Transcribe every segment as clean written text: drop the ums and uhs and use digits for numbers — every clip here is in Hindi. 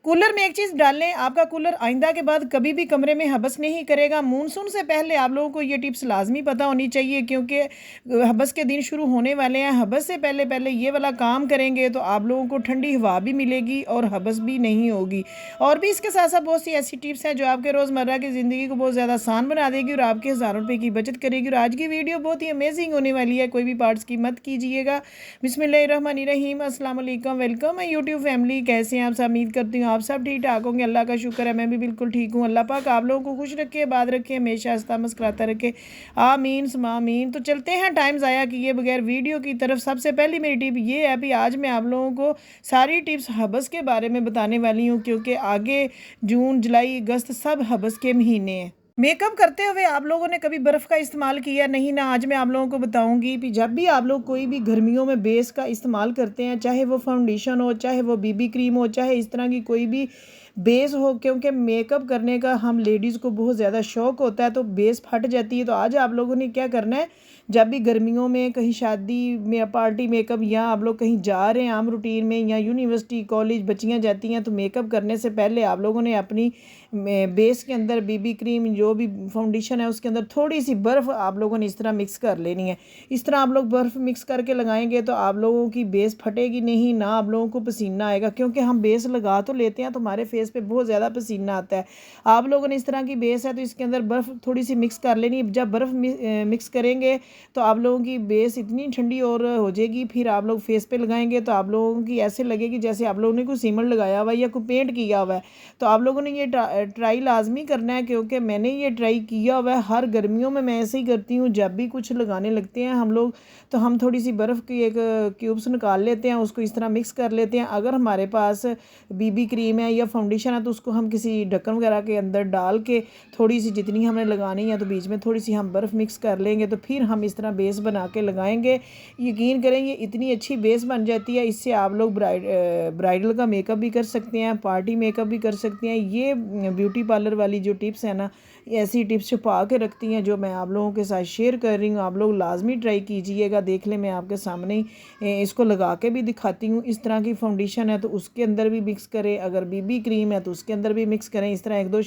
कूलर में एक चीज़ डाल लें, आपका कूलर आइंदा के बाद कभी भी कमरे में हबस नहीं करेगा। मानसून से पहले आप लोगों को ये टिप्स लाज़मी पता होनी चाहिए, क्योंकि हबस के दिन शुरू होने वाले हैं। हबस से पहले पहले ये वाला काम करेंगे तो आप लोगों को ठंडी हवा भी मिलेगी और हबस भी नहीं होगी। और भी इसके साथ साथ बहुत सी ऐसी टिप्स हैं जो आपके रोज़मर्रा की ज़िंदगी को बहुत ज़्यादा आसान बना देगी और आपके हज़ारों रुपये की बचत करेगी। और आज की वीडियो बहुत ही अमेजिंग होने वाली है, कोई भी पार्ट्स की मत कीजिएगा। बिस्मिल्लाहिर्रहमानिर्रहीम, अस्सलाम वालेकुम, वेलकम है यूट्यूब फैमिली। कैसे हैं आप सब? उम्मीद करती हूँ आप सब ठीक ठाक होंगे। अल्लाह का शुक्र है, मैं भी बिल्कुल ठीक हूँ। अल्लाह पाक आप लोगों को खुश रखे, आबाद रखे, हमेशा हंसता मुस्कुराता रखे, आमीन सुमा आमीन। तो चलते हैं टाइम ज़ाया किए बगैर वीडियो की तरफ। सबसे पहली मेरी टिप ये है भी आज मैं आप लोगों को सारी टिप्स हबस के बारे में बताने वाली हूँ, क्योंकि आगे जून जुलाई अगस्त सब हबस के महीने हैं। मेकअप करते हुए आप लोगों ने कभी बर्फ़ का इस्तेमाल किया नहीं ना? आज मैं आप लोगों को बताऊंगी कि जब भी आप लोग कोई भी गर्मियों में बेस का इस्तेमाल करते हैं, चाहे वो फाउंडेशन हो, चाहे वो बीबी क्रीम हो, चाहे इस तरह की कोई भी बेस हो, क्योंकि मेकअप करने का हम लेडीज़ को बहुत ज़्यादा शौक़ होता है तो बेस फट जाती है। तो आज आप लोगों ने क्या करना है, जब भी गर्मियों में कहीं शादी में पार्टी मेकअप या आप लोग कहीं जा रहे हैं आम रूटीन में, या यूनिवर्सिटी कॉलेज बच्चियां जाती हैं, तो मेकअप करने से पहले आप लोगों ने अपनी बेस के अंदर बीबी क्रीम जो भी फाउंडेशन है उसके अंदर थोड़ी सी बर्फ़ आप लोगों ने इस तरह मिक्स कर लेनी है। इस तरह आप लोग बर्फ़ मिक्स करके लगाएंगे तो आप लोगों की बेस फटेगी नहीं, ना आप लोगों को पसीना आएगा, क्योंकि हम बेस लगा तो लेते हैं तो हमारे फेस पे बहुत ज़्यादा पसीना आता है। आप लोगों ने इस तरह की बेस है तो इसके अंदर बर्फ़ थोड़ी सी मिक्स कर लेनी है। जब बर्फ़ मिक्स करेंगे तो आप लोगों की बेस इतनी ठंडी और हो जाएगी, फिर आप लोग फेस पे लगाएंगे तो आप लोगों की ऐसे लगेगी जैसे आप लोगों ने कोई सीमर लगाया हुआ है या कोई पेंट किया हुआ है। तो आप लोगों ने ये ट्राई लाजमी करना है, क्योंकि मैंने ये ट्राई किया हुआ है। हर गर्मियों में मैं ऐसे ही करती हूँ, जब भी कुछ लगाने लगते हैं हम लोग तो हम थोड़ी सी बर्फ़ की एक क्यूब्स निकाल लेते हैं, उसको इस तरह मिक्स कर लेते हैं। अगर हमारे पास बीबी क्रीम है या फाउंडेशन है तो उसको हम किसी ढक्कन वगैरह के अंदर डाल के थोड़ी सी जितनी हमें लगानी है तो बीच में थोड़ी सी हम बर्फ़ मिक्स कर लेंगे, तो फिर हम इस तरह बेस बना के लगाएंगे। यकीन करेंगे इतनी अच्छी बेस बन जाती है। इससे आप लोग ब्राइडल का मेकअप भी कर सकते हैं, पार्टी मेकअप भी कर सकते हैं। ये ब्यूटी पार्लर वाली जो टिप्स है ना, ऐसी टिप्स छुपा के रखती हैं जो मैं आप लोगों के साथ शेयर कर रही हूँ। आप लोग लाजमी ट्राई कीजिएगा। देख लें, मैं आपके सामने ही इसको लगा के भी दिखाती हूँ। इस तरह की फाउंडेशन है तो उसके अंदर भी मिक्स करें, अगर बीबी क्रीम है तो उसके अंदर भी मिक्स करें। इस तरह एक दो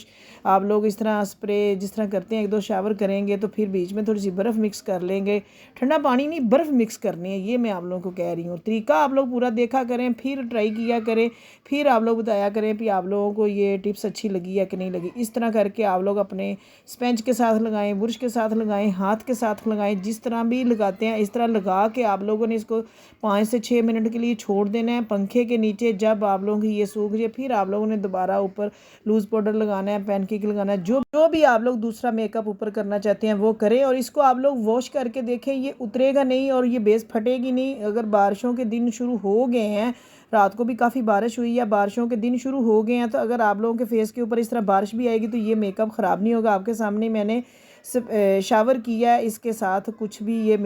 आप लोग इस तरह स्प्रे जिस तरह करते हैं, एक दो शावर करेंगे तो फिर बीच में थोड़ी सी बर्फ़ मिक्स कर लेंगे। ठंडा पानी नहीं, बर्फ़ मिक्स करनी है, ये मैं आप लोगों को कह रही हूँ। तरीका आप लोग पूरा देखा करें, फिर ट्राई किया करें, फिर आप लोग बताया करें कि आप लोगों को ये टिप्स अच्छी लगी है कि नहीं लगी। इस तरह करके आप लोग अपने स्पंज के साथ लगाएं, बुरश के साथ लगाएं, हाथ के साथ लगाएं, जिस तरह भी लगाते हैं इस तरह लगा के आप लोगों ने इसको 5 से 6 मिनट के लिए छोड़ देना है पंखे के नीचे। जब आप लोगों की ये सूख जाए फिर आप लोगों ने दोबारा ऊपर लूज़ पाउडर लगाना है, पैनकेक लगाना है, जो भी आप लोग दूसरा मेकअप ऊपर करना चाहते हैं वो करें। और इसको आप लोग वॉश करके देखें, ये उतरेगा नहीं और ये बेस फटेगी नहीं। अगर बारिशों के दिन शुरू हो गए हैं, रात को भी काफ़ी बारिश हुई है, बारिशों के दिन शुरू हो गए हैं, तो अगर आप लोगों के फेस के ऊपर इस तरह बारिश भी आएगी तो ये मेकअप ख़राब नहीं होगा। आपके सामने मैंने शावर किया है, इसके साथ कुछ भी ये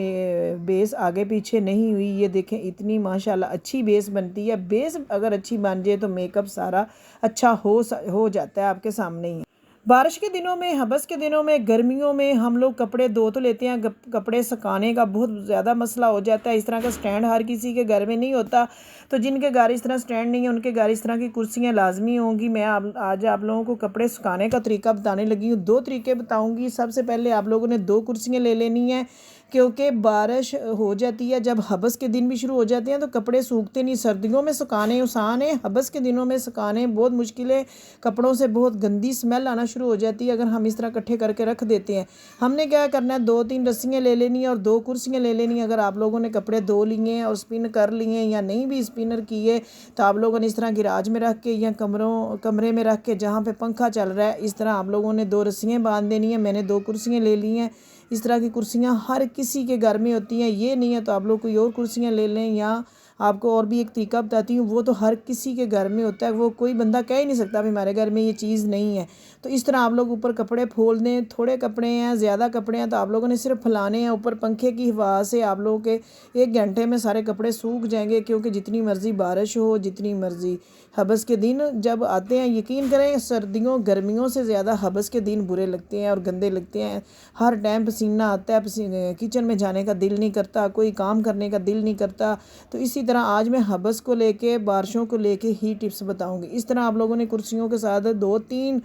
बेस आगे पीछे नहीं हुई। ये देखें इतनी माशाल्लाह अच्छी बेस बनती है। बेस अगर अच्छी बन जाए तो मेकअप सारा अच्छा हो जाता है। आपके सामने ही बारिश के दिनों में, हबस के दिनों में, गर्मियों में हम लोग कपड़े धो तो लेते हैं, कपड़े सुखाने का बहुत ज़्यादा मसला हो जाता है। इस तरह का स्टैंड हर किसी के घर में नहीं होता, तो जिनके घर इस तरह स्टैंड नहीं है उनके घर इस तरह की कुर्सियाँ लाजमी होंगी। मैं आज आप लोगों को कपड़े सुखाने का तरीका बताने लगी हूँ। 2 तरीके बताऊँगी। सबसे पहले आप लोगों ने 2 कुर्सियाँ ले लेनी है, क्योंकि बारिश हो जाती है, जब हबस के दिन भी शुरू हो जाते हैं तो कपड़े सूखते नहीं। सर्दियों में सुखाने आसान है, हबस के दिनों में सुखाने बहुत मुश्किल है। कपड़ों से बहुत गंदी स्मेल आना शुरू हो जाती है अगर हम इस तरह इकट्ठे करके रख देते हैं। हमने क्या करना है, 2-3 रस्सियाँ ले लेनी है और 2 कुर्सियाँ ले लेनी है। अगर आप लोगों ने कपड़े धो लिए हैं और स्पिन कर लिए हैं या नहीं भी स्पिनर किए तो आप लोगों ने इस तरह गिराज में रख के या कमरे में रख के जहाँ पे पंखा चल रहा है, इस तरह आप लोगों ने 2 रस्सियाँ बांध देनी है। मैंने 2 कुर्सियाँ ले ली हैं। इस तरह की कुर्सियाँ हर किसी के घर में होती हैं, ये नहीं है तो आप लोग कोई और कुर्सियाँ ले लें। या आपको और भी एक तरीका बताती हूँ, वो तो हर किसी के घर में होता है, वो कोई बंदा कह ही नहीं सकता भी हमारे घर में ये चीज़ नहीं है। तो इस तरह आप लोग ऊपर कपड़े फोल दें। थोड़े कपड़े हैं, ज़्यादा कपड़े हैं तो आप लोगों ने सिर्फ फैलाने हैं ऊपर। पंखे की हवा से आप लोगों के 1 घंटे में सारे कपड़े सूख जाएंगे, क्योंकि जितनी मर्ज़ी बारिश हो, जितनी मर्ज़ी हबस के दिन जब आते हैं, यकीन करें सर्दियों गर्मियों से ज़्यादा हबस के दिन बुरे लगते हैं और गंदे लगते हैं। हर टाइम पसीना आता है, किचन में जाने का दिल नहीं करता, कोई काम करने का दिल नहीं करता। तो इसी तरह आज मैं हबस को लेके, बारिशों को लेके ही टिप्स बताऊंगी। इस तरह आप लोगों ने कुर्सियों के साथ 2 3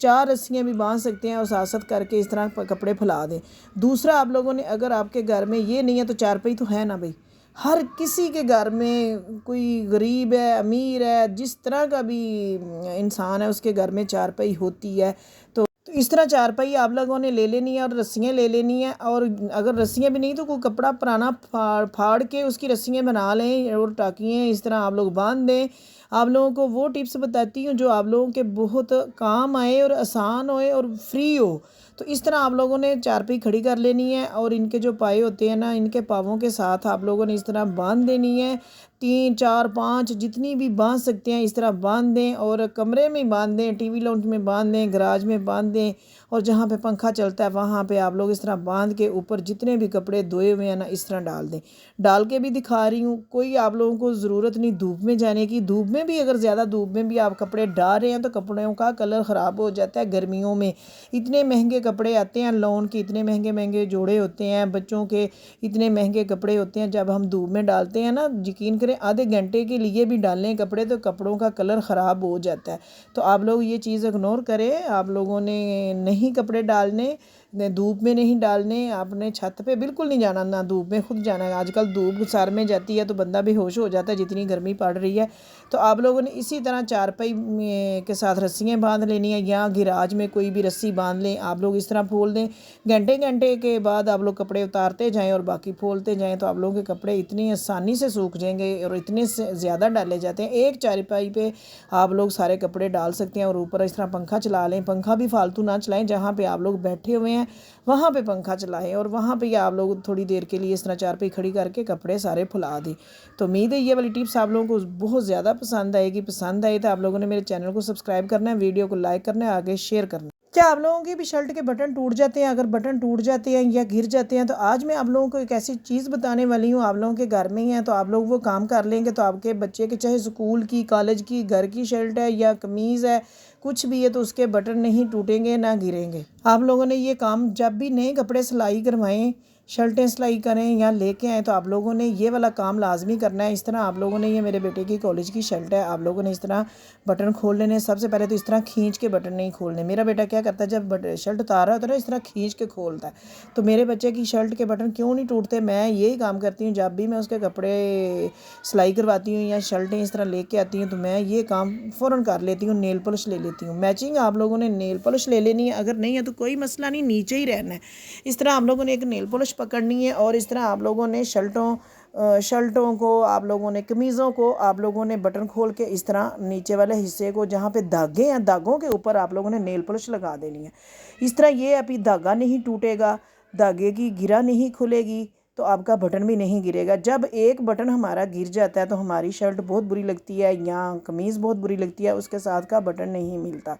4 रस्सियाँ भी बांध सकते हैं और साथ साथ करके इस तरह कपड़े फैला दें। दूसरा, आप लोगों ने अगर आपके घर में ये नहीं है तो चारपाई तो है ना भाई, हर किसी के घर में, कोई गरीब है अमीर है, जिस तरह का भी इंसान है उसके घर में चारपाई होती है। तो इस तरह चारपाई आप लोगों ने ले लेनी है और रस्सियाँ ले लेनी है। और अगर रस्सियाँ भी नहीं तो कोई कपड़ा पुराना फाड़ के उसकी रस्सियाँ बना लें और टाकियाँ इस तरह आप लोग बांध दें। आप लोगों को वो टिप्स बताती हूँ जो आप लोगों के बहुत काम आए और आसान होए और फ्री हो। तो इस तरह आप लोगों ने चारपाई खड़ी कर लेनी है और इनके जो पाए होते हैं ना, इनके पावों के साथ आप लोगों ने इस तरह बांध देनी है। 3 4 5 जितनी भी बांध सकते हैं इस तरह बांध दें, और कमरे में बांध दें, टीवी लाउंज में बांध दें, गराज में बांध दें, और जहाँ पे पंखा चलता है वहाँ पे आप लोग इस तरह बांध के ऊपर जितने भी कपड़े धोए हुए हैं ना इस तरह डाल दें। डाल के भी दिखा रही हूँ, कोई आप लोगों को ज़रूरत नहीं धूप में जाने की। धूप में भी अगर ज़्यादा धूप में भी आप कपड़े डाल रहे हैं तो कपड़ों का कलर ख़राब हो जाता है। गर्मियों में इतने महंगे कपड़े आते हैं, लॉन के इतने महंगे महंगे जोड़े होते हैं, बच्चों के इतने महंगे कपड़े होते हैं। जब हम धूप में डालते हैं ना, यकीन करें आधे घंटे के लिए भी डालें कपड़े तो कपड़ों का कलर ख़राब हो जाता है। तो आप लोग ये चीज़ इग्नोर करें। आप लोगों ने नहीं कपड़े डालने, धूप में नहीं डालने, आपने छत पे बिल्कुल नहीं जाना, ना धूप में खुद जाना है। आजकल धूप सर में जाती है तो बंदा बेहोश हो जाता है जितनी गर्मी पड़ रही है। तो आप लोगों ने इसी तरह चारपाई के साथ रस्सियाँ बांध लेनी है, या गिराज में कोई भी रस्सी बांध लें। आप लोग इस तरह फोल दें, घंटे घंटे के बाद आप लोग कपड़े उतारते जाएं और बाकी फोलते जाएं तो आप लोगों के कपड़े इतनी आसानी से सूख जाएंगे और इतने से ज़्यादा डाले जाते हैं। एक चारपाई पे आप लोग सारे कपड़े डाल सकते हैं और ऊपर इस तरह पंखा चला लें। पंखा भी फालतू ना चलाएं, जहाँ पे आप लोग बैठे हुए हैं वहाँ पे पंखा चलाएं और वहाँ पे आप लोग थोड़ी देर के लिए इस तरह चारपाई खड़ी करके कपड़े सारे फुला दें। तो उम्मीद है ये वाली टिप्स आप लोगों को बहुत ज़्यादा पसंद आएगी। पसंद आई तो आप लोगों ने मेरे चैनल को सब्सक्राइब करना है, वीडियो को लाइक करना है, आगे शेयर करना है। क्या आप लोगों की भी शर्ट के बटन टूट जाते हैं? अगर बटन टूट जाते हैं या गिर जाते हैं तो आज मैं आप लोगों को एक ऐसी चीज़ बताने वाली हूँ, आप लोगों के घर में ही है तो आप लोग वो काम कर लेंगे तो आपके बच्चे के, चाहे स्कूल की, कॉलेज की, घर की शर्ट है या कमीज़ है, कुछ भी है, तो उसके बटन नहीं टूटेंगे ना गिरेंगे। आप लोगों ने ये काम जब भी नए कपड़े सिलाई करवाएं, शर्टें सिलाई करें या लेके आएँ तो आप लोगों ने ये वाला काम लाजमी करना है। इस तरह आप लोगों ने, ये मेरे बेटे की कॉलेज की शर्ट है, आप लोगों ने इस तरह बटन खोल लेने। सबसे पहले तो इस तरह खींच के बटन नहीं खोलने। मेरा बेटा क्या करता है, जब शर्ट उतार रहा होता है ना इस तरह खींच के खोलता है। तो मेरे बच्चे की शर्ट के बटन क्यों नहीं टूटते? मैं यही काम करती हूँ जब भी मैं उसके कपड़े सिलाई करवाती हूँ या शर्टें इस तरह लेके आती हूँ तो मैं ये काम फ़ौरन कर लेती हूँ। नेल पॉलिश ले लेती हूँ मैचिंग, आप लोगों ने नेल पॉलिश ले लेनी है। अगर नहीं है तो कोई मसला नहीं, नीचे ही रहना है। इस तरह आप लोगों ने एक नेल पॉलिश पकड़नी है और इस तरह आप लोगों ने शर्टों को, आप लोगों ने कमीज़ों को, आप लोगों ने बटन खोल के इस तरह नीचे वाले हिस्से को जहाँ पे धागे हैं, धागों के ऊपर आप लोगों ने नेल पॉलिश लगा देनी है। इस तरह ये अभी धागा नहीं टूटेगा, धागे की गिरा नहीं खुलेगी तो आपका बटन भी नहीं गिरेगा। जब एक बटन हमारा गिर जाता है तो हमारी शर्ट बहुत बुरी लगती है या कमीज़ बहुत बुरी लगती है, उसके साथ का बटन नहीं मिलता।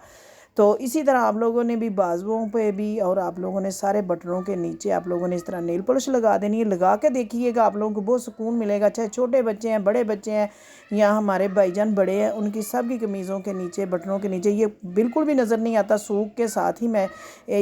तो इसी तरह आप लोगों ने भी बाजुओं पे भी और आप लोगों ने सारे बटनों के नीचे आप लोगों ने इस तरह नेल पॉलिश लगा देनी है। लगा के देखिएगा, आप लोगों को बहुत सुकून मिलेगा। चाहे छोटे बच्चे हैं, बड़े बच्चे हैं या हमारे भाईजान बड़े हैं, उनकी सबकी कमीज़ों के नीचे, बटनों के नीचे ये बिल्कुल भी नज़र नहीं आता। सूख के साथ ही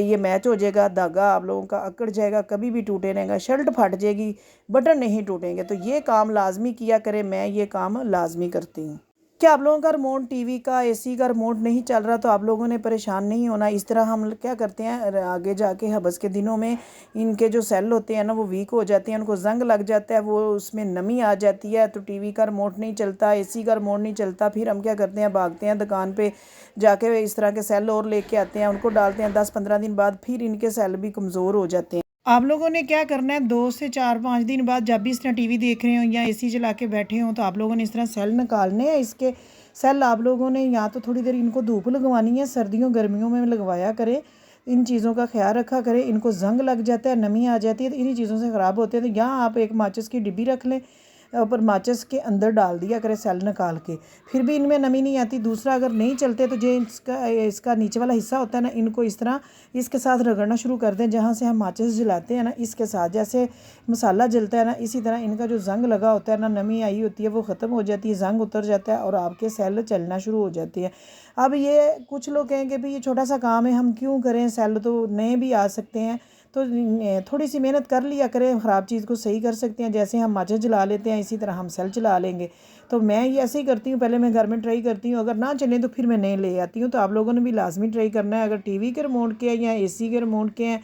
ये मैच हो जाएगा, धागा आप लोगों का अकड़ जाएगा, कभी भी टूटे रहेगा, शर्ट फट जाएगी, बटन नहीं टूटेंगे। तो ये काम लाजमी किया करें, मैं ये काम लाजमी करती हूँ। क्या आप लोगों का रिमोट, टीवी का, एसी का रिमोट नहीं चल रहा तो आप लोगों ने परेशान नहीं होना। इस तरह हम क्या करते हैं, आगे जाके हबस के दिनों में इनके जो सेल होते हैं ना वो वीक हो जाते हैं, उनको जंग लग जाता है, वो उसमें नमी आ जाती है, तो टीवी का रिमोट नहीं चलता, एसी का रिमोट नहीं चलता। फिर हम क्या करते हैं, भागते हैं दुकान पे जाके इस तरह के सेल और लेके आते हैं, उनको डालते हैं। 10 15 दिन बाद फिर इनके सेल भी कमज़ोर हो जाते हैं। आप लोगों ने क्या करना है, 2 से 4 5 दिन बाद जब भी इस तरह टीवी देख रहे हो या एसी चला के बैठे हो तो आप लोगों ने इस तरह सेल निकालने हैं। इसके सेल आप लोगों ने या तो थोड़ी देर इनको धूप लगवानी है, सर्दियों गर्मियों में लगवाया करें। इन चीज़ों का ख्याल रखा करें। इनको जंग लग जाता है, नमी आ जाती है तो इन्हीं चीज़ों से ख़राब होते हैं। तो यहाँ आप एक माचिस की डिब्बी रख लें, ऊपर माचिस के अंदर डाल दिया करें सेल निकाल के, फिर भी इनमें नमी नहीं आती। दूसरा, अगर नहीं चलते तो जो इसका नीचे वाला हिस्सा होता है ना, इनको इस तरह इसके साथ रगड़ना शुरू कर दें, जहाँ से हम माचिस जलाते हैं ना इसके साथ, जैसे मसाला जलता है ना इसी तरह इनका जो जंग लगा होता है ना, नमी आई होती है वो ख़त्म हो जाती है, जंग उतर जाता है और आपके सेल चलना शुरू हो जाते हैं। अब ये कुछ लोग कहेंगे भाई ये छोटा सा काम है, हम क्यों करें, सेल तो नए भी आ सकते हैं, तो थोड़ी सी मेहनत कर लिया करें, ख़राब चीज़ को सही कर सकते हैं। जैसे हम माचिस जला लेते हैं इसी तरह हम सेल चला लेंगे। तो मैं ये ऐसे ही करती हूँ, पहले मैं घर में ट्राई करती हूँ, अगर ना चले तो फिर मैं नए ले आती हूँ। तो आप लोगों ने भी लाजमी ट्राई करना है। अगर टीवी के रिमोट के हैं या एसी के रिमोट के हैं,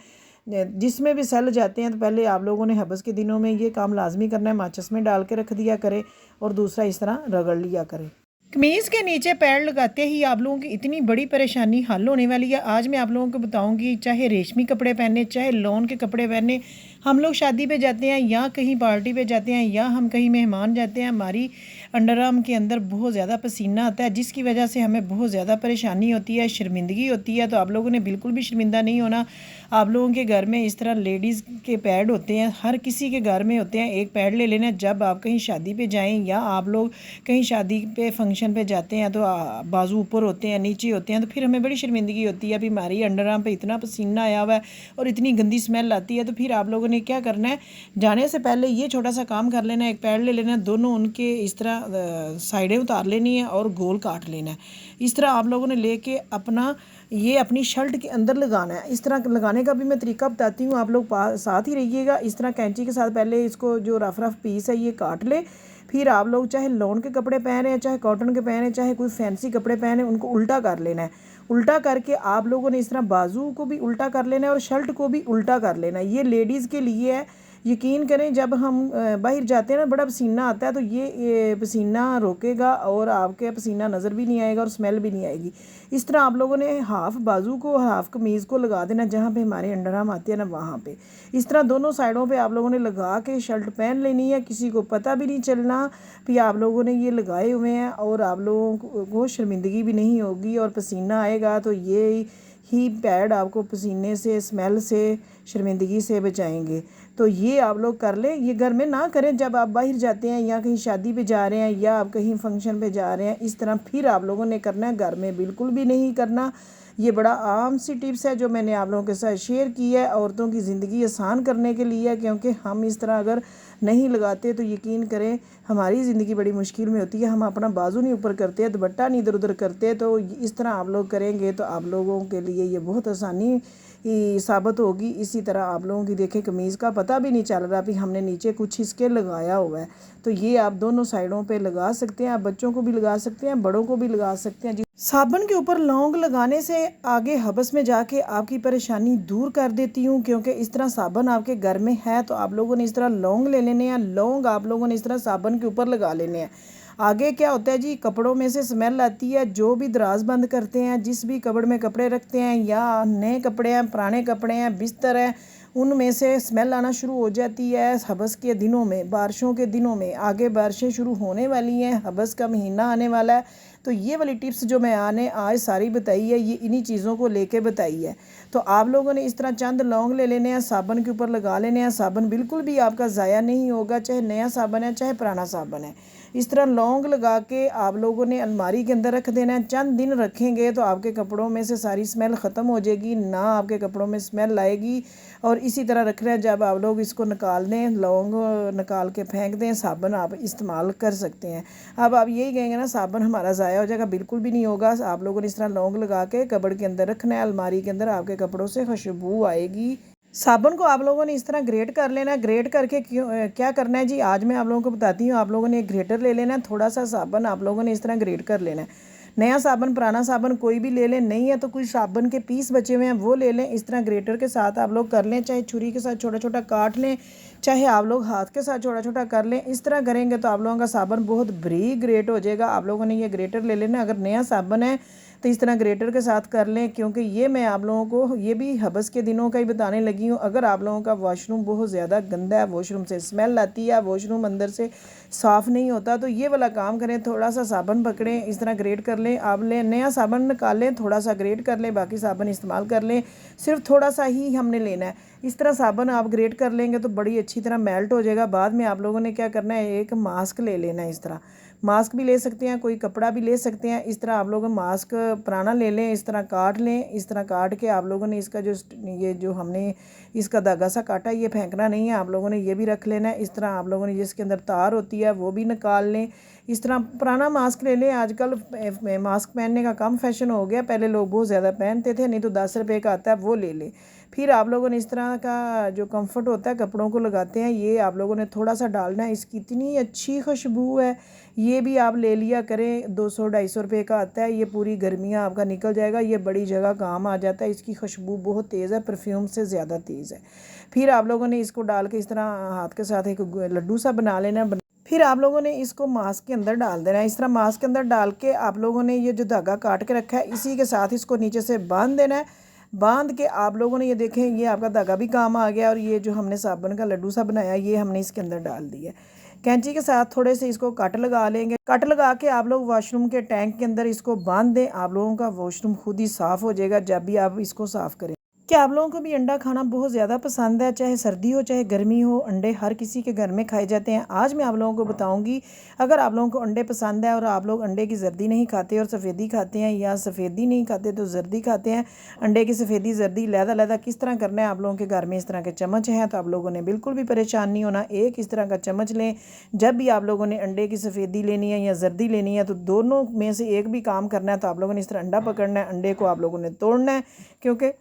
जिसमें भी सेल जाते हैं, तो पहले आप लोगों ने हबस के दिनों में ये काम लाजमी करना है, माचिस में डाल के रख दिया करें और दूसरा इस तरह रगड़ लिया करें। कमीज़ के नीचे पैड लगाते ही आप लोगों की इतनी बड़ी परेशानी हल होने वाली है। आज मैं आप लोगों को बताऊंगी, चाहे रेशमी कपड़े पहने, चाहे लॉन के कपड़े पहने, हम लोग शादी पे जाते हैं या कहीं पार्टी पे जाते हैं या हम कहीं मेहमान जाते हैं, हमारी अंडर आर्म के अंदर बहुत ज़्यादा पसीना आता है, जिसकी वजह से हमें बहुत ज़्यादा परेशानी होती है, शर्मिंदगी होती है। तो आप लोगों ने बिल्कुल भी शर्मिंदा नहीं होना। आप लोगों के घर में इस तरह लेडीज़ के पैड होते हैं, हर किसी के घर में होते हैं, एक पैड ले लेना। जब आप कहीं शादी पे जाएं या आप लोग कहीं शादी पे फंक्शन पे जाते हैं तो बाजू ऊपर होते हैं, नीचे होते हैं, तो फिर हमें बड़ी शर्मिंदगी होती है। अभी हमारी अंडर आर्म पे इतना पसीना आया हुआ है और इतनी गंदी स्मेल आती है। तो फिर आप लोगों ने क्या करना है, जाने से पहले ये छोटा सा काम कर लेना है, एक पैड ले लेना है, दोनों उनके इस तरह साइडें उतार लेनी है और गोल काट लेना है। इस तरह आप लोगों ने लेके अपनी शर्ट के अंदर लगाना है। इस तरह लगाने का भी मैं तरीका बताती हूँ, आप लोग साथ ही रहिएगा। इस तरह कैंची के साथ पहले इसको जो रफ रफ पीस है ये काट ले। फिर आप लोग चाहे लॉन के कपड़े पहने हैं, चाहे कॉटन के पहने, चाहे कोई फैंसी कपड़े पहने, उनको उल्टा कर लेना है। उल्टा करके आप लोगों ने इस तरह बाजू को भी उल्टा कर लेना है और शर्ट को भी उल्टा कर लेना है। ये लेडीज़ के लिए है। यकीन करें, जब हम बाहर जाते हैं ना, बड़ा पसीना आता है, तो ये पसीना रोकेगा और आपके पसीना नज़र भी नहीं आएगा और स्मेल भी नहीं आएगी। इस तरह आप लोगों ने हाफ़ बाजू को, हाफ़ कमीज़ को लगा देना, जहाँ पे हमारे अंडर आर्म आते हैं ना वहाँ पे। इस तरह दोनों साइडों पे आप लोगों ने लगा के शर्ट पहन लेनी है, किसी को पता भी नहीं चलना कि आप लोगों ने ये लगाए हुए हैं, और आप लोगों को शर्मिंदगी भी नहीं होगी। और पसीना आएगा तो ये ही पैड आपको पसीने से, स्मेल से, शर्मिंदगी से बचाएंगे। तो ये आप लोग कर लें। ये घर में ना करें, जब आप बाहर जाते हैं या कहीं शादी पे जा रहे हैं या आप कहीं फंक्शन पे जा रहे हैं, इस तरह फिर आप लोगों ने करना है, घर में बिल्कुल भी नहीं करना। ये बड़ा आम सी टिप्स है जो मैंने आप लोगों के साथ शेयर की है, औरतों की ज़िंदगी आसान करने के लिए, क्योंकि हम इस तरह अगर नहीं लगाते तो यकीन करें हमारी ज़िंदगी बड़ी मुश्किल में होती है। हम अपना बाजू नहीं ऊपर करते, दुपट्टा नहीं इधर उधर करते, तो इस तरह आप लोग करेंगे तो आप लोगों के लिए ये बहुत आसानी साबित होगी। इसी तरह आप लोगों की देखें, कमीज़ का पता भी नहीं चल रहा कि हमने नीचे कुछ इसके लगाया हुआ है, तो ये आप दोनों साइडों पे लगा सकते हैं। आप बच्चों को भी लगा सकते हैं, बड़ों को भी लगा सकते हैं। साबुन के ऊपर लौंग लगाने से आगे हबस में जाके आपकी परेशानी दूर कर देती हूँ, क्योंकि इस तरह साबुन आपके घर में है तो आप लोगों ने इस तरह लौंग ले लेने हैं। लौंग आप लोगों ने इस तरह साबुन के ऊपर लगा लेने हैं। आगे क्या होता है जी, कपड़ों में से स्मेल आती है। जो भी दराज बंद करते हैं, जिस भी कपड़ में कपड़े रखते हैं, या नए कपड़े हैं, पुराने कपड़े हैं, बिस्तर है, उनमें से स्मेल आना शुरू हो जाती है हबस के दिनों में, बारिशों के दिनों में। आगे बारिशें शुरू होने वाली हैं, हबस का महीना आने वाला है, तो ये वाली टिप्स जो मैं आज सारी बताई है, ये इन्हीं चीज़ों को लेके बताई है। तो आप लोगों ने इस तरह चंद लौंग ले लेने हैं, साबुन के ऊपर लगा लेने हैं। साबुन बिल्कुल भी आपका ज़ाया नहीं होगा, चाहे नया साबुन है चाहे पुराना साबुन है। इस तरह लौंग लगा के आप लोगों ने अलमारी के अंदर रख देना है। चंद दिन रखेंगे तो आपके कपड़ों में से सारी स्मेल ख़त्म हो जाएगी, ना आपके कपड़ों में स्मेल आएगी। और इसी तरह रखना है, जब आप लोग इसको निकाल दें, लौंग निकाल के फेंक दें, साबुन आप इस्तेमाल कर सकते हैं। अब आप यही कहेंगे ना साबुन हमारा ज़ाया हो जाएगा, बिल्कुल भी नहीं होगा। आप लोगों ने इस तरह लौंग लगा के कपड़ के अंदर रखना है, अलमारी के अंदर आपके कपड़ों से खुशबू आएगी। साबुन को आप लोगों ने इस तरह ग्रेट कर लेना है। ग्रेट करके क्या करना है जी, आज मैं आप लोगों को बताती हूँ। आप लोगों ने एक ग्रेटर ले लेना है, थोड़ा सा साबुन आप लोगों ने इस तरह ग्रेट कर लेना है। नया साबुन, पुराना साबुन कोई भी ले लें, नहीं है तो कुछ साबुन के पीस बचे हुए हैं वो ले लें। इस तरह ग्रेटर के साथ आप लोग कर लें, चाहे छुरी के साथ छोटा छोटा काट लें, चाहे आप लोग हाथ के साथ छोटा छोटा कर लें। इस तरह करेंगे तो आप लोगों का साबुन बहुत बारीक ग्रेट हो जाएगा। आप लोगों ने ये ग्रेटर ले लेना। अगर नया साबुन है तो इस तरह ग्रेटर के साथ कर लें, क्योंकि ये मैं आप लोगों को ये भी हबस के दिनों का ही बताने लगी हूँ। अगर आप लोगों का वॉशरूम बहुत ज़्यादा गंदा है, वॉशरूम से स्मेल आती है, वॉशरूम अंदर से साफ़ नहीं होता, तो ये वाला काम करें, थोड़ा सा साबुन पकड़ें, इस तरह ग्रेट कर लें। आप लें नया साबुन निकाल लें, थोड़ा सा ग्रेट कर लें, बाकी साबुन इस्तेमाल कर लें, सिर्फ थोड़ा सा ही हमने लेना है। इस तरह साबुन आप ग्रेट कर लेंगे तो बड़ी अच्छी तरह मेल्ट हो जाएगा। बाद में आप लोगों ने क्या करना है, एक मास्क ले लेना है। इस तरह मास्क भी ले सकते हैं, कोई कपड़ा भी ले सकते हैं। इस तरह आप लोग मास्क पुराना ले लें, इस तरह काट लें। इस तरह काट के आप लोगों ने इसका ये जो हमने इसका धागा सा काटा, ये फेंकना नहीं है, आप लोगों ने ये भी रख लेना है। इस तरह आप लोगों ने जिसके अंदर तार होती है वो भी निकाल लें। इस तरह पुराना मास्क ले लें। आजकल मास्क पहनने का कम फैशन हो गया, पहले लोग बहुत ज़्यादा पहनते थे, नहीं तो 10 रुपये का आता है वो ले लें। फिर आप लोगों ने इस तरह का जो कंफर्ट होता है कपड़ों को लगाते हैं, ये आप लोगों ने थोड़ा सा डालना है। इसकी इतनी अच्छी खुशबू है, ये भी आप ले लिया करें, 200-250 रुपये का आता है। ये पूरी गर्मियाँ आपका निकल जाएगा, ये बड़ी जगह काम आ जाता है। इसकी खुशबू बहुत तेज़ है, परफ्यूम से ज़्यादा तेज़ है। फिर आप लोगों ने इसको डाल के इस तरह हाथ के साथ एक लड्डू सा बना लेना। फिर आप लोगों ने इसको मास्क के अंदर डाल देना है। इस तरह मास्क के अंदर डाल के आप लोगों ने ये जो धागा काट के रखा है, इसी के साथ इसको नीचे से बांध देना है। बांध के आप लोगों ने ये देखें, ये आपका धागा भी काम आ गया, और ये जो हमने साबुन का लड्डू सा बनाया, ये हमने इसके अंदर डाल दिया। कैंची के साथ थोड़े से इसको कट लगा लेंगे। कट लगा के आप लोग वॉशरूम के टैंक के अंदर इसको बांध दें। आप लोगों का वॉशरूम खुद ही साफ़ हो जाएगा जब भी आप इसको साफ़ करें। क्या आप लोगों को भी अंडा खाना बहुत ज़्यादा पसंद है? चाहे सर्दी हो चाहे गर्मी हो, अंडे हर किसी के घर में खाए जाते हैं। आज मैं आप लोगों को बताऊंगी, अगर आप लोगों को अंडे पसंद है और आप लोग अंडे की जर्दी नहीं खाते और सफ़ेदी खाते हैं, या सफ़ेदी नहीं खाते तो जर्दी खाते हैं, अंडे की सफ़ेदी जर्दी लहदा किस तरह करना है। आप लोगों के घर में इस तरह के चम्मच हैं तो आप लोगों ने बिल्कुल भी परेशान नहीं होना। एक इस तरह का चम्मच लें। जब भी आप लोगों ने अंडे की सफ़ेदी लेनी है या जर्दी लेनी है, तो दोनों में से एक भी काम करना है। तो आप लोगों ने इस तरह अंडा पकड़ना है, अंडे को आप लोगों ने तोड़ना है, क्योंकि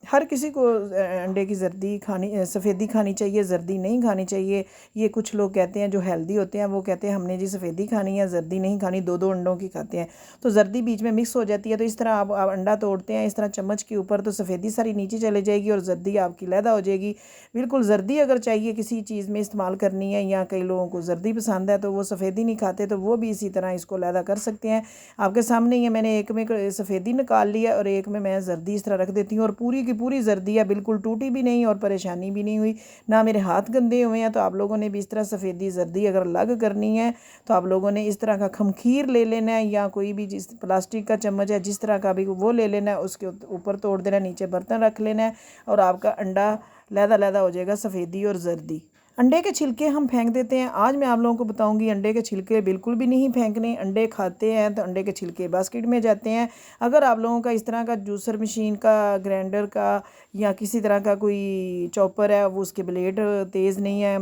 हर किसी को अंडे की जर्दी खानी, सफ़ेदी खानी चाहिए, जर्दी नहीं खानी चाहिए। ये कुछ लोग कहते हैं जो हेल्दी होते हैं, वो कहते हैं हमने जी सफ़ेदी खानी है, जर्दी नहीं खानी, दो अंडों की खाते हैं, तो जर्दी बीच में मिक्स हो जाती है। तो इस तरह आप अंडा तोड़ते हैं इस तरह चम्मच के ऊपर, तो सफ़ेदी सारी नीचे चले जाएगी और जर्दी आपकी लहदा हो जाएगी। बिल्कुल जर्दी अगर चाहिए किसी चीज़ में इस्तेमाल करनी है, या कई लोगों को जर्दी पसंद है तो वो सफ़ेदी नहीं खाते, तो वो भी इसी तरह इसको लहदा कर सकते हैं। आपके सामने ही मैंने एक में सफ़ेदी निकाल लिया और एक में मैं जर्दी इस तरह रख देती हूँ, और पूरी की पूरी जर्दी है, बिल्कुल टूटी भी नहीं और परेशानी भी नहीं हुई, ना मेरे हाथ गंदे हुए हैं। तो आप लोगों ने भी इस तरह सफ़ेदी जर्दी अगर अलग करनी है तो आप लोगों ने इस तरह का खमखीर ले लेना है, या कोई भी जिस प्लास्टिक का चम्मच है जिस तरह का भी वो ले लेना है, उसके ऊपर तोड़ देना, नीचे बर्तन रख लेना है, और आपका अंडा लहदा हो जाएगा, सफ़ेदी और जर्दी। अंडे के छिलके हम फेंक देते हैं। आज मैं आप लोगों को बताऊंगी अंडे के छिलके बिल्कुल भी नहीं फेंकने। अंडे खाते हैं तो अंडे के छिलके बास्केट में जाते हैं। अगर आप लोगों का इस तरह का जूसर मशीन का, ग्राइंडर का, या किसी तरह का कोई चॉपर है, वो उसके ब्लेड तेज़ नहीं है,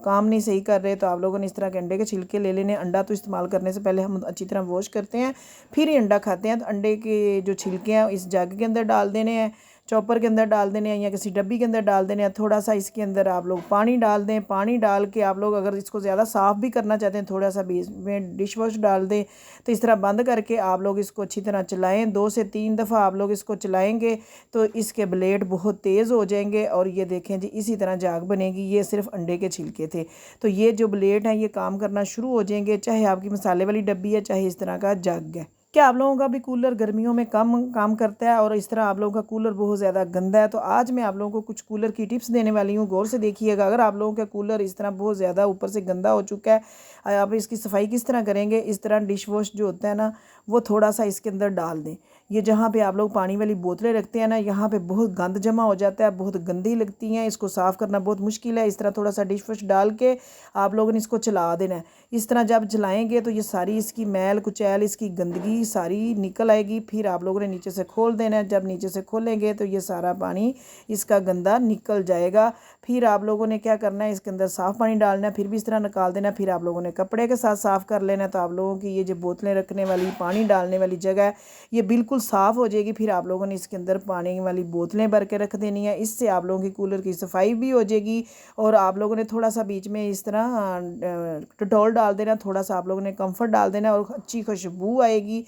काम नहीं सही कर रहे, तो आप लोगों ने इस तरह के अंडे के छिलके ले लेने। अंडा तो इस्तेमाल करने से पहले हम अच्छी तरह वॉश करते हैं, फिर ही अंडा खाते हैं। तो अंडे के जो छिलके हैं इस जग के अंदर डाल देने हैं, चॉपर के अंदर डाल देने हैं, या किसी डब्बी के अंदर डाल देने हैं। थोड़ा सा इसके अंदर आप लोग पानी डाल दें। पानी डाल के आप लोग अगर इसको ज़्यादा साफ़ भी करना चाहते हैं, थोड़ा सा बीच में डिश वॉश डाल दें। तो इस तरह बंद करके आप लोग इसको अच्छी तरह चलाएं। 2 से 3 दफ़ा आप लोग इसको चलाएंगे तो इसके ब्लेड बहुत तेज़ हो जाएंगे, और ये देखें जी इसी तरह जाग बनेगी। ये सिर्फ अंडे के छिलके थे, तो ये जो ब्लेड हैं ये काम करना शुरू हो जाएंगे, चाहे आपकी मसाले वाली डब्बी है चाहे इस तरह का जग है। क्या आप लोगों का भी कूलर गर्मियों में कम काम करता है और इस तरह आप लोगों का कूलर बहुत ज़्यादा गंदा है? तो आज मैं आप लोगों को कुछ कूलर की टिप्स देने वाली हूँ, गौर से देखिएगा। अगर आप लोगों का कूलर इस तरह बहुत ज़्यादा ऊपर से गंदा हो चुका है, आप इसकी सफाई किस तरह करेंगे? इस तरह डिश वॉश जो होता है ना, वो थोड़ा सा इसके अंदर डाल दें। ये जहाँ पे आप लोग पानी वाली बोतलें रखते हैं ना, यहाँ पे बहुत गंद जमा हो जाता है, बहुत गंदी लगती हैं, इसको साफ़ करना बहुत मुश्किल है। इस तरह थोड़ा सा डिश वॉश डाल के आप लोगों ने इसको चला देना है। इस तरह जब जलाएंगे तो ये सारी इसकी मैल कुचैल, इसकी गंदगी सारी निकल आएगी। फिर आप लोगों ने नीचे से खोल देना है। जब नीचे से खोलेंगे तो ये सारा पानी इसका गंदा निकल जाएगा। फिर आप लोगों ने क्या करना है, इसके अंदर साफ़ पानी डालना है, फिर भी इस तरह निकाल देना। फिर आप लोगों ने कपड़े के साथ साफ़ कर लेना है। तो आप लोगों की ये जो बोतलें रखने वाली, पानी डालने वाली जगह है, ये बिल्कुल साफ़ हो जाएगी। फिर आप लोगों ने इसके अंदर पानी वाली बोतलें भर के रख देनी है। इससे आप लोगों की कूलर की सफाई भी हो जाएगी। और आप लोगों ने थोड़ा सा बीच में इस तरह डिटॉल डाल देना, थोड़ा सा आप लोगों ने कम्फर्ट डाल देना, और अच्छी खुशबू आएगी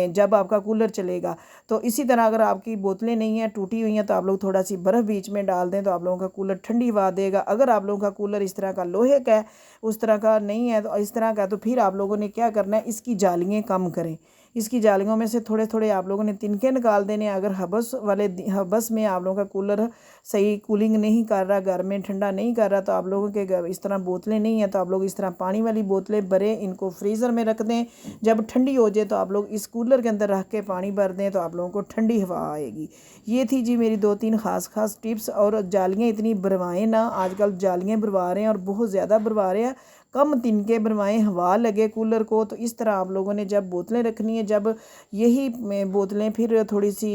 जब आपका कूलर चलेगा। तो इसी तरह अगर आपकी बोतलें नहीं हैं, टूटी हुई हैं, तो आप लोग थोड़ा सी बर्फ़ बीच में डाल दें, तो आप लोगों का कूलर ठंडी हवा देगा। अगर आप लोगों का कूलर इस तरह का लोहे का है, उस तरह का नहीं है, तो इस तरह का, तो फिर आप लोगों ने क्या करना है, इसकी जालियाँ कम करें। इसकी जालियों में से थोड़े थोड़े आप लोगों ने तिनके निकाल देने। अगर हबस में आप लोगों का कूलर सही कूलिंग नहीं कर रहा, घर में ठंडा नहीं कर रहा, तो आप लोगों के इस तरह बोतलें नहीं हैं तो आप लोग इस तरह पानी वाली बोतलें भरें, इनको फ्रीज़र में रख दें। जब ठंडी हो जाए तो आप लोग इस कूलर के अंदर रख के पानी भर दें, तो आप लोगों को ठंडी हवा आएगी। ये थी जी मेरी 2-3 ख़ास टिप्स। और जालियाँ इतनी भरवाएं ना, आजकल जालियाँ भरवा रहे हैं और बहुत ज़्यादा भरवा रहे हैं। कम तिनके भरवाएं, हवा लगे कूलर को। तो इस तरह आप लोगों ने जब बोतलें रखनी है, जब यही बोतलें फिर थोड़ी सी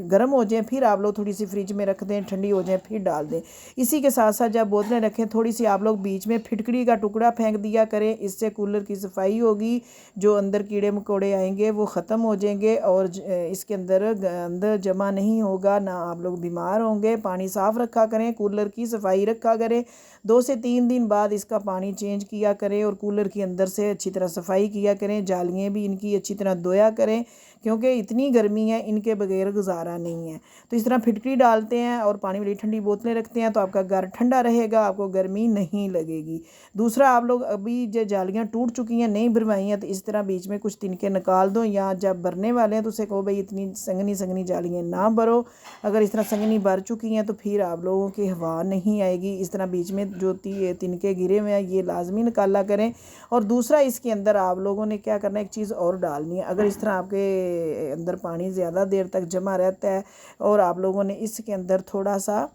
गर्म हो जाएं, फिर आप लोग थोड़ी सी फ्रिज में रख दें, ठंडी हो जाए फिर डाल दें। इसी के साथ साथ जब बोतलें रखें, थोड़ी सी आप लोग बीच में फिटकड़ी का टुकड़ा फेंक दिया करें। इससे कूलर की सफाई होगी, जो अंदर कीड़े मकोड़े आएंगे वो ख़त्म हो जाएंगे और इसके अंदर जमा नहीं होगा, ना आप लोग बीमार होंगे। पानी साफ़ रखा करें, कूलर की सफाई रखा करें। 2 से 3 दिन बाद इसका पानी चेंज किया करें और कूलर के अंदर से अच्छी तरह सफाई किया करें। जालियाँ भी इनकी अच्छी तरह धोया करें, क्योंकि इतनी गर्मी है, इनके बगैर गुजारा नहीं है। तो इस तरह फिटकरी डालते हैं और पानी वाली ठंडी बोतलें रखते हैं, तो आपका घर ठंडा रहेगा, आपको गर्मी नहीं लगेगी। दूसरा, आप लोग अभी जो जालियाँ टूट चुकी हैं, नहीं भरवाई हैं, तो इस तरह बीच में कुछ तिनके निकाल दो, या जब भरने वाले हैं तो उसे कहो भाई इतनी संगनी जालियाँ ना भरो। अगर इस तरह संगनी भर चुकी हैं तो फिर आप लोगों की हवा नहीं आएगी। इस तरह बीच में जो तिनके गिरे हुए हैं ये लाजमी निकाला करें। और दूसरा, इसके अंदर आप लोगों ने क्या करना है, एक चीज़ और डालनी है। अगर इस तरह आपके अंदर पानी ज़्यादा देर तक जमा रहता है और आप लोगों ने इसके अंदर थोड़ा सा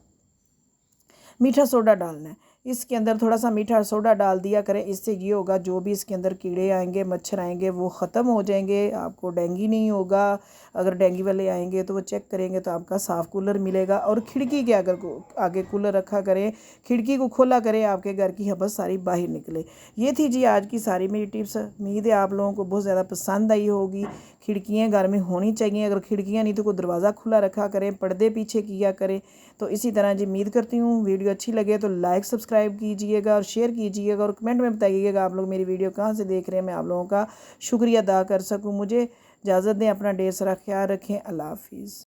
मीठा सोडा डालना है, इसके अंदर थोड़ा सा मीठा सोडा डाल दिया करें। इससे ये होगा जो भी इसके अंदर कीड़े आएंगे, मच्छर आएंगे, वो ख़त्म हो जाएंगे, आपको डेंगू नहीं होगा। अगर डेंगू वाले आएंगे तो वो चेक करेंगे तो आपका साफ़ कूलर मिलेगा। और खिड़की के आगे कूलर रखा करें, खिड़की को खोला करें, आपके घर की हवा सारी बाहर निकले। ये थी जी आज की सारी मेरी टिप्स। उम्मीद है आप लोगों को बहुत ज़्यादा पसंद आई होगी। खिड़कियाँ घर में होनी चाहिए, अगर खिड़कियाँ नहीं तो कोई दरवाज़ा खुला रखा करें, पर्दे पीछे किया करें। तो इसी तरह जी उम्मीद करती हूँ वीडियो अच्छी लगे तो लाइक सब्सक्राइब कीजिएगा और शेयर कीजिएगा और कमेंट में बताइएगा आप लोग मेरी वीडियो कहाँ से देख रहे हैं, मैं आप लोगों का शुक्रिया अदा कर सकूँ। मुझे इजाज़त दें, अपना ढेर सारा ख्याल रखें। अल्लाह हाफिज़।